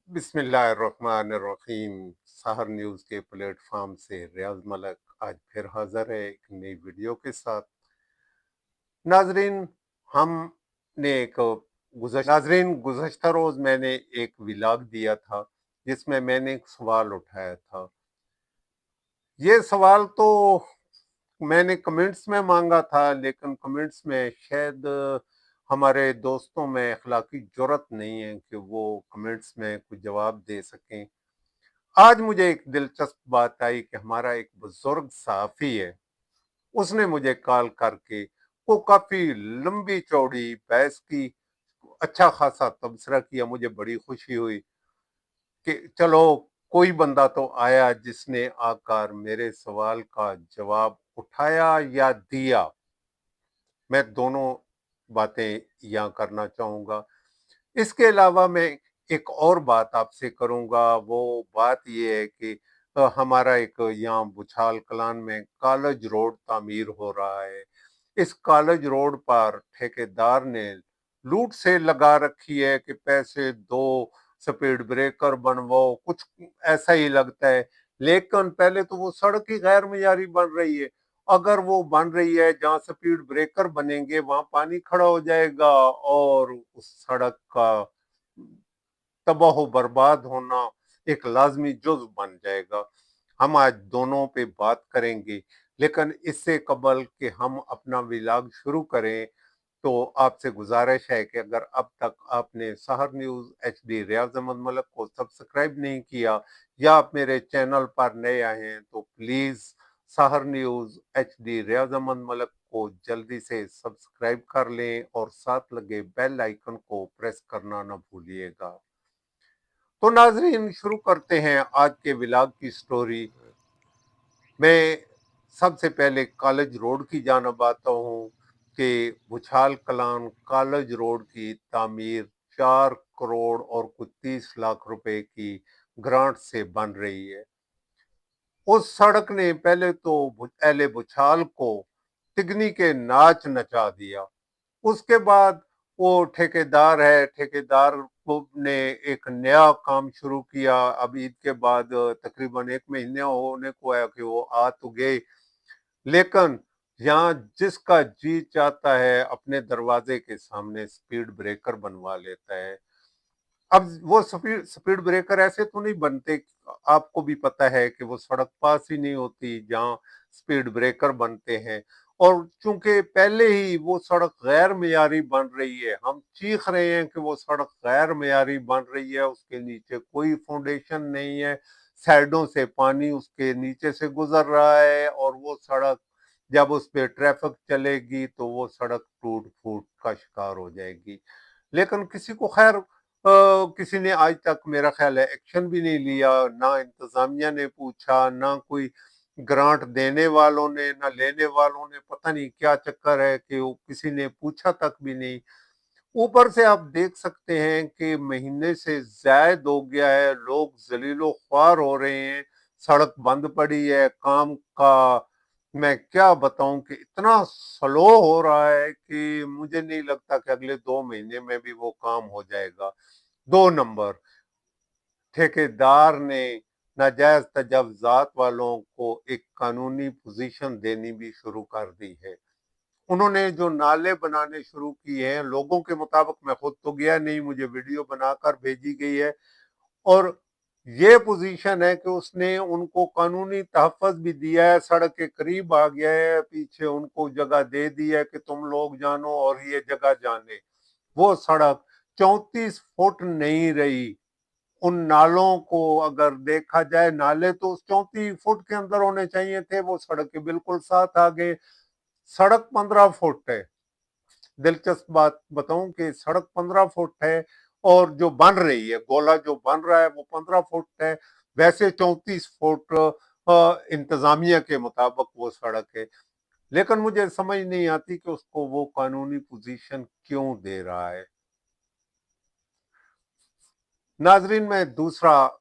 बिस्मिल्लाहिर्रहमानिर्रहीम। सहर न्यूज़ के प्लेटफॉर्म से रियाज मलक आज फिर हाजिर है एक नई वीडियो के साथ। नाजरीन, हमने एक गुज़श्ता रोज़ मैंने एक व्लॉग दिया था जिसमें मैंने एक सवाल उठाया था। ये सवाल तो मैंने कमेंट्स में मांगा था, लेकिन कमेंट्स में शायद हमारे दोस्तों में अखलाकी जुर्रत नहीं है कि वो कमेंट्स में कुछ जवाब दे सकें। आज मुझे एक दिलचस्प बात आई कि हमारा एक बुजुर्ग सहाफ़ी है, उसने मुझे कॉल करके वो काफ़ी लंबी चौड़ी बहस की, अच्छा खासा तबसरा किया। मुझे बड़ी खुशी हुई कि चलो कोई बंदा तो आया जिसने आकर मेरे सवाल का जवाब उठाया या दिया। मैं दोनों बातें यहाँ करना चाहूँगा। इसके अलावा मैं एक और बात आपसे करूँगा, वो बात ये है कि हमारा एक यहाँ बुछाल कलान में कॉलेज रोड तामीर हो रहा है। इस कॉलेज रोड पर ठेकेदार ने लूट सेल लगा रखी है कि पैसे दो, स्पीड ब्रेकर बनवाओ, कुछ ऐसा ही लगता है। लेकिन पहले तो वो सड़क ही गैर मयारी बन रही है। अगर वो बन रही है, जहाँ स्पीड ब्रेकर बनेंगे वहां पानी खड़ा हो जाएगा और उस सड़क का तबाह बर्बाद होना एक लाजमी जुज बन जाएगा। हम आज दोनों पे बात करेंगे, लेकिन इससे कबल कि हम अपना व्लॉग शुरू करें तो आपसे गुजारिश है कि अगर अब तक आपने सहर न्यूज़ एचडी रियाज अहमद मलक को सब्सक्राइब नहीं किया या आप मेरे चैनल पर नए आए हैं तो प्लीज़ सहर न्यूज़ एचडी रियाज अहमद मलक को जल्दी से सब्सक्राइब कर लें और साथ लगे बेल आइकन को प्रेस करना ना भूलिएगा। तो नाजरीन, शुरू करते हैं आज के व्लॉग की स्टोरी। मैं सबसे पहले कॉलेज रोड की जानब आता हूँ कि भुछाल कलान कॉलेज रोड की तामीर 4 करोड़ और कुछ 30 लाख रुपए की ग्रांट से बन रही है। उस सड़क ने पहले तो अहले भुछाल को तिगनी के नाच नचा दिया। उसके बाद वो ठेकेदार है, ठेकेदार को ने एक नया काम शुरू किया। अब ईद के बाद तकरीबन 1 महीने होने को है कि वो आ तो गए, लेकिन यहाँ जिसका जी चाहता है अपने दरवाजे के सामने स्पीड ब्रेकर बनवा लेता है। अब वो स्पीड स्पीड ब्रेकर ऐसे तो नहीं बनते, आपको भी पता है कि वो सड़क पास ही नहीं होती जहाँ स्पीड ब्रेकर बनते हैं। और चूंकि पहले ही वो सड़क गैर मयारी बन रही है, हम चीख रहे हैं कि वो सड़क गैर मयारी बन रही है, उसके नीचे कोई फाउंडेशन नहीं है, साइडों से पानी उसके नीचे से गुजर रहा है और वो सड़क जब उस पे ट्रैफिक चलेगी तो वो सड़क टूट फूट का शिकार हो जाएगी। लेकिन किसी को खैर किसी ने आज तक मेरा ख्याल है एक्शन भी नहीं लिया, ना इंतजामिया ने पूछा, ना कोई ग्रांट देने वालों ने, ना लेने वालों ने। पता नहीं क्या चक्कर है कि वो किसी ने पूछा तक भी नहीं। ऊपर से आप देख सकते हैं कि महीने से जायद हो गया है, लोग जलीलो ख्वार हो रहे हैं, सड़क बंद पड़ी है। काम का मैं क्या बताऊं कि इतना स्लो हो रहा है कि मुझे नहीं लगता कि अगले 2 महीने में भी वो काम हो जाएगा। 2 नंबर, ठेकेदार ने नाजायज तजावजात वालों को एक कानूनी पोजीशन देनी भी शुरू कर दी है। उन्होंने जो नाले बनाने शुरू किए हैं, लोगों के मुताबिक, मैं खुद तो गया नहीं, मुझे वीडियो बनाकर भेजी गई है, और ये पोजीशन है कि उसने उनको कानूनी तहफ़्फ़ुज़ भी दिया है, सड़क के करीब आ गया है, पीछे उनको जगह दे दी है कि तुम लोग जानो और ये जगह जाने। वो सड़क 34 फुट नहीं रही। उन नालों को अगर देखा जाए, नाले तो उस 34 फुट के अंदर होने चाहिए थे, वो सड़क के बिल्कुल साथ आ गए। सड़क 15 फुट है। दिलचस्प बात बताऊं कि सड़क 15 फुट है और जो बन रही है, गोला जो बन रहा है वो 15 फुट है। वैसे 34 फुट इंतजामिया के मुताबिक वो सड़क है। लेकिन मुझे समझ नहीं आती कि उसको वो कानूनी पोजीशन क्यों दे रहा है। नाजरीन, मैं दूसरा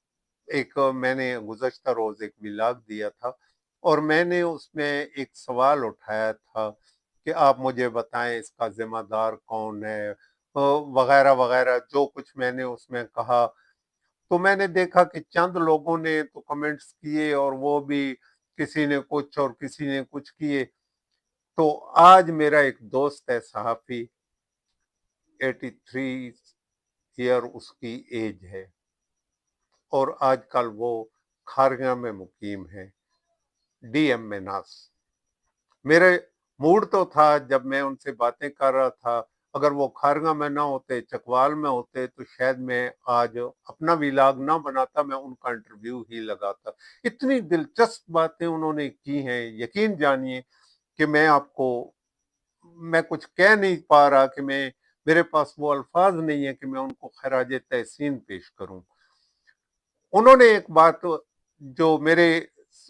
एक मैंने गुज़श्ता रोज़ एक व्लॉग दिया था और मैंने उसमें एक सवाल उठाया था कि आप मुझे बताएं इसका ज़िम्मेदार कौन है, वगैरह वगैरह जो कुछ मैंने उसमें कहा। تو मैंने देखा कि चंद लोगों ने तो कमेंट्स किए और वो भी किसी ने कुछ और किसी ने कुछ किए। तो आज मेरा एक दोस्त है सहाफ़ी, 83 ईयर उसकी एज है और आजकल वो खारगा में मुकीम है, डीएम में नास। मेरे मूड तो था जब मैं उनसे बातें कर रहा था, अगर वो खारगा में ना होते, चकवाल में होते तो शायद मैं आज अपना व्लॉग ना बनाता, मैं उनका इंटरव्यू ही लगाता। इतनी दिलचस्प बातें उन्होंने की हैं, यकीन जानिए कि मैं कुछ कह नहीं पा रहा कि मैं मेरे पास वो अल्फाज नहीं है कि मैं उनको खराज तहसीन पेश करूं। उन्होंने एक बात जो मेरे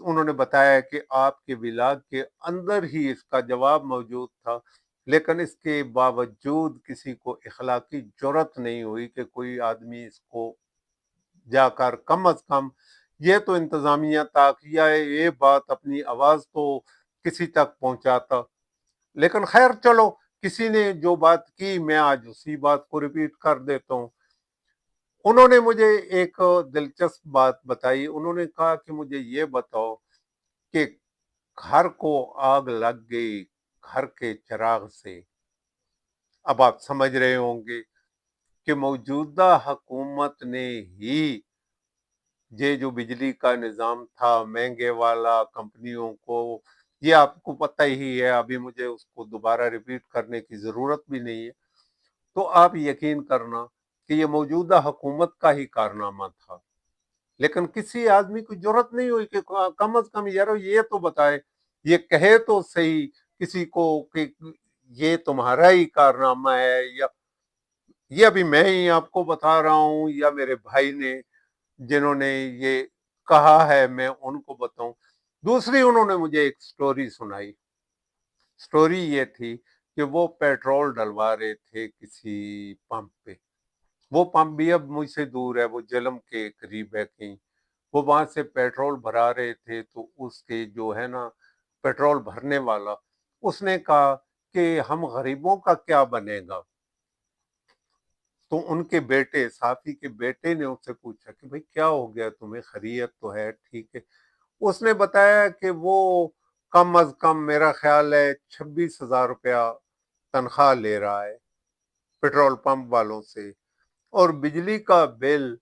उन्होंने बताया कि आपके व्लॉग के अंदर ही इसका जवाब मौजूद था, लेकिन इसके बावजूद किसी को इखलाकी जुर्रत नहीं हुई कि कोई आदमी इसको जाकर कम अज कम ये तो इंतजामिया तक या ये बात अपनी आवाज तो किसी तक पहुंचाता। लेकिन खैर चलो, किसी ने जो बात की मैं आज उसी बात को रिपीट कर देता हूँ। उन्होंने मुझे एक दिलचस्प बात बताई। उन्होंने कहा कि मुझे ये बताओ कि घर को आग लग गई घर के चिराग से। अब आप समझ रहे होंगे कि मौजूदा हुकूमत ने ही ये जो बिजली का निजाम था महंगे वाला कंपनियों को, ये आपको पता ही है, अभी मुझे उसको दोबारा रिपीट करने की जरूरत भी नहीं है। तो आप यकीन करना कि ये मौजूदा हुकूमत का ही कारनामा था। लेकिन किसी आदमी को जरूरत नहीं हुई कि कम अज कम यार ये तो बताए, ये कहे तो सही किसी को कि ये तुम्हारा ही कारनामा है, या ये अभी मैं ही आपको बता रहा हूं या मेरे भाई ने जिन्होंने ये कहा है मैं उनको बताऊं। दूसरी उन्होंने मुझे एक स्टोरी सुनाई। स्टोरी ये थी कि वो पेट्रोल डलवा रहे थे किसी पंप पे। वो पंप भी अब मुझसे दूर है, वो जलम के करीब है कहीं। वो वहां से पेट्रोल भरा रहे थे तो उसके जो है ना पेट्रोल भरने वाला, उसने कहा कि हम गरीबों का क्या बनेगा। तो उनके बेटे साथी के बेटे ने उससे पूछा कि भाई क्या हो गया तुम्हें, खैरियत तो है, ठीक है। उसने बताया कि वो कम अज कम मेरा ख्याल है 26,000 रुपया तनख्वाह ले रहा है पेट्रोल पंप वालों से, और बिजली का बिल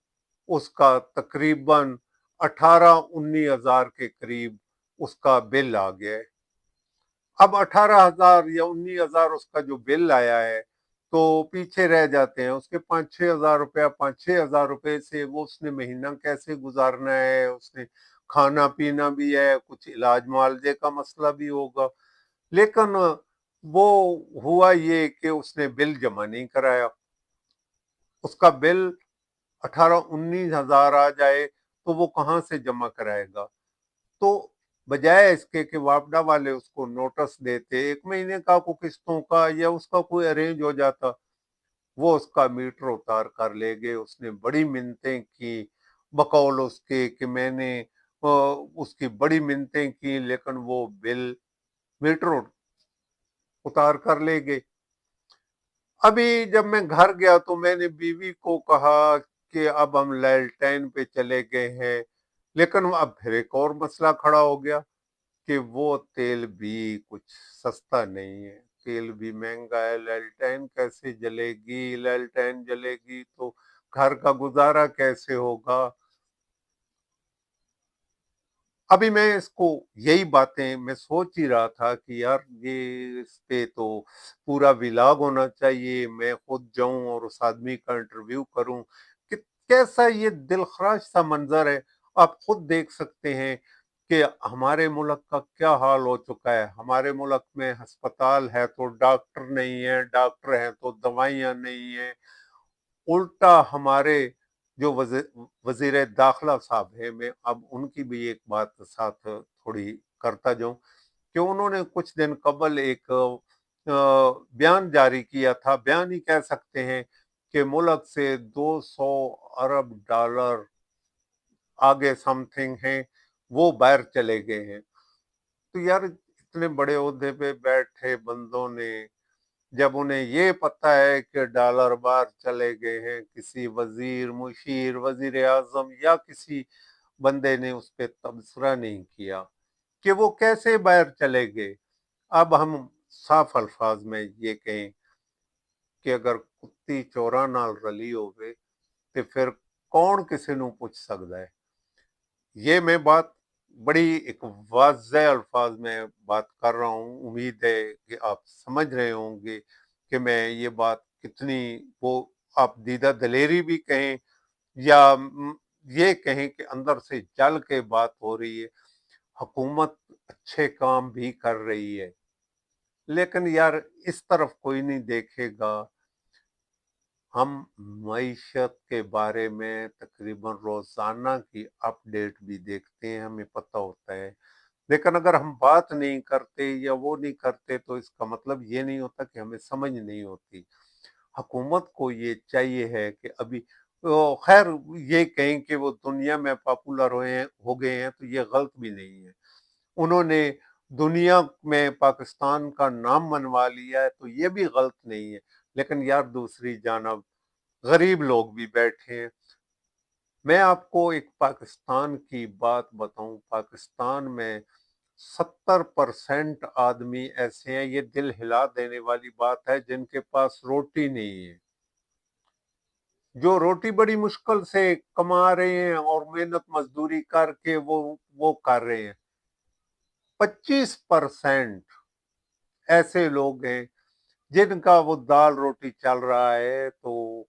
उसका तकरीबन 18-19 हजार के करीब उसका बिल आ गया है। अब 18 हजार या 19 हजार उसका जो बिल आया है, तो पीछे रह जाते हैं उसके 5-6 हजार रुपया। 5-6 हजार रुपये से वो उसने महीना कैसे गुजारना है, उसने खाना पीना भी है, कुछ इलाज मुआवजे का मसला भी होगा। लेकिन वो हुआ ये कि उसने बिल जमा नहीं कराया। उसका बिल 18-19 हजार आ जाए तो वो कहाँ से जमा कराएगा। तो बजाय इसके कि वापडा वाले उसको नोटिस देते 1 महीने का को किस्तों का या उसका कोई अरेंज हो जाता, वो उसका मीटर उतार कर ले गए। उसने बड़ी मिन्नतें की बकौल उसके कि मैंने उसकी बड़ी मिन्नतें की, लेकिन वो बिल मीटर उतार कर ले गए। अभी जब मैं घर गया तो मैंने बीवी को कहा कि अब हम लैलटैन पे चले गए हैं, लेकिन अब फिर एक और मसला खड़ा हो गया कि वो तेल भी कुछ सस्ता नहीं है, तेल भी महंगा है। लैलटैन कैसे जलेगी, लैलटैन जलेगी तो घर का गुजारा कैसे होगा। अभी मैं इसको यही बातें मैं सोच ही रहा था कि यार ये इस पे तो पूरा व्लॉग होना चाहिए, मैं खुद जाऊं और उस आदमी का इंटरव्यू करूं कि कैसा ये दिलखराश सा मंजर है। आप खुद देख सकते हैं कि हमारे मुल्क का क्या हाल हो चुका है। हमारे मुल्क में अस्पताल है तो डॉक्टर नहीं है, डॉक्टर हैं तो दवाइयां नहीं है। उल्टा हमारे जो वजीर दाखिला साहब है, मैं अब उनकी भी एक बात साथ थोड़ी करता जाऊं कि उन्होंने कुछ दिन कबल एक बयान जारी किया था, बयान ही कह सकते हैं कि मुल्क से 200 अरब डॉलर आगे समथिंग हैं वो बाहर चले गए हैं। तो यार इतने बड़े ओहदे पे बैठे बंदों ने जब उन्हें ये पता है कि डॉलर बाहर चले गए हैं, किसी वजीर, मुशीर, वजीर आजम या किसी बंदे ने उस पर तबसरा नहीं किया कि वो कैसे बाहर चले गए। अब हम साफ अल्फाज में ये कहें कि अगर कुत्ती चोरा नाल रली होवे तो फिर कौन किसी ਨੂੰ पूछ सकता है। ये मैं बात बड़ी एक वाज़ेह अल्फाज में बात कर रहा हूँ। उम्मीद है कि आप समझ रहे होंगे कि मैं ये बात कितनी, वो आप दीदा दलेरी भी कहें या ये कहें कि अंदर से जल के बात हो रही है। हुकूमत अच्छे काम भी कर रही है, लेकिन यार इस तरफ कोई नहीं देखेगा। हम मईशत के बारे में तकरीबन रोजाना की अपडेट भी देखते हैं, हमें पता होता है, लेकिन अगर हम बात नहीं करते या वो नहीं करते तो इसका मतलब ये नहीं होता कि हमें समझ नहीं होती। हुकूमत को ये चाहिए है कि अभी खैर ये कहें कि वो दुनिया में पॉपुलर हो गए हैं तो ये गलत भी नहीं है। उन्होंने दुनिया में पाकिस्तान का नाम मनवा लिया है तो ये भी गलत नहीं है। लेकिन यार दूसरी जानब गरीब लोग भी बैठे हैं। मैं आपको एक पाकिस्तान की बात बताऊं, पाकिस्तान में 70% आदमी ऐसे हैं, ये दिल हिला देने वाली बात है, जिनके पास रोटी नहीं है, जो रोटी बड़ी मुश्किल से कमा रहे हैं और मेहनत मजदूरी करके वो कर रहे हैं। 25% ऐसे लोग हैं जिनका वो दाल रोटी चल रहा है। तो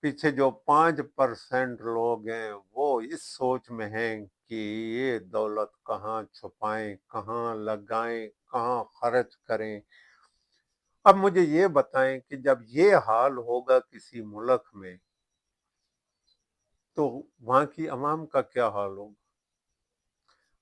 पीछे जो 5% लोग हैं वो इस सोच में हैं कि ये दौलत कहाँ छुपाएं, कहाँ लगाएं, कहाँ खर्च करें। अब मुझे ये बताएं कि जब ये हाल होगा किसी मुल्क में तो वहां की अवाम का क्या हाल होगा।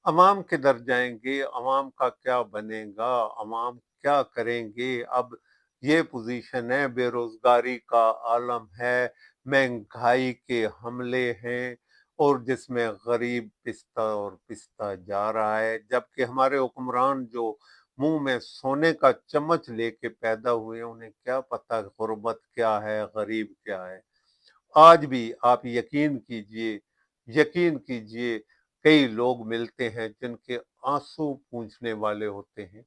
अवाम किधर जाएंगे, अवाम का क्या बनेगा, अवाम क्या करेंगे। अब ये पोजीशन है, बेरोजगारी का आलम है, महंगाई के हमले हैं और जिसमें गरीब पिसता और पिसता जा रहा है, जबकि हमारे हुक्मरान जो मुंह में सोने का चम्मच लेके पैदा हुए, उन्हें क्या पता गुर्बत क्या है, गरीब क्या है। आज भी आप यकीन कीजिए, कई लोग मिलते हैं जिनके आंसू पूंछने वाले होते हैं,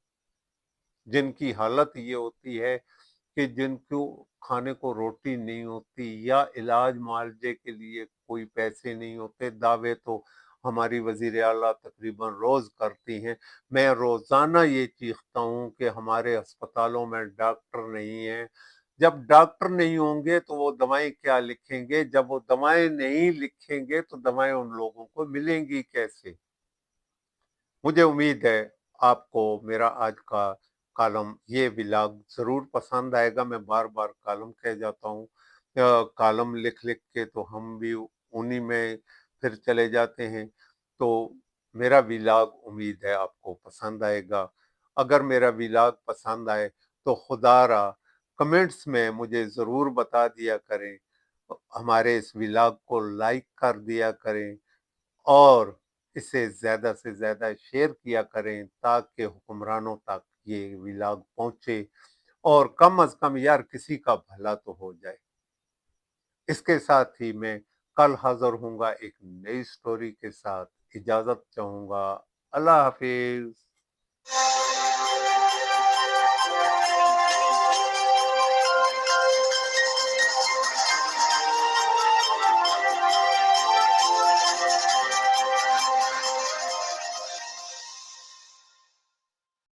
जिनकी हालत ये होती है कि जिनको खाने को रोटी नहीं होती या इलाज मुआवजे के लिए कोई पैसे नहीं होते। दावे तो हमारी वजीर आला तकरीबन रोज करती हैं। मैं रोजाना ये चीखता हूँ कि हमारे अस्पतालों में डॉक्टर नहीं है। जब डॉक्टर नहीं होंगे तो वो दवाएं क्या लिखेंगे, जब वो दवाएं नहीं लिखेंगे तो दवाएं उन लोगों को मिलेंगी कैसे। मुझे उम्मीद है आपको मेरा आज का कॉलम, ये व्लॉग जरूर पसंद आएगा। मैं बार बार कॉलम कह जाता हूँ, कॉलम लिख लिख के तो हम भी उन्हीं में फिर चले जाते हैं। तो मेरा व्लॉग उम्मीद है आपको पसंद आएगा। अगर मेरा व्लॉग पसंद आए तो खुदारा कमेंट्स में मुझे ज़रूर बता दिया करें, हमारे इस व्लॉग को लाइक कर दिया करें और इसे ज़्यादा से ज़्यादा शेयर किया करें ताकि हुक्मरानों तक ये व्लॉग पहुंचे और कम अज कम यार किसी का भला तो हो जाए। इसके साथ ही मैं कल हाजिर हूँगा एक नई स्टोरी के साथ। इजाज़त चाहूँगा। अल्लाह हाफिज।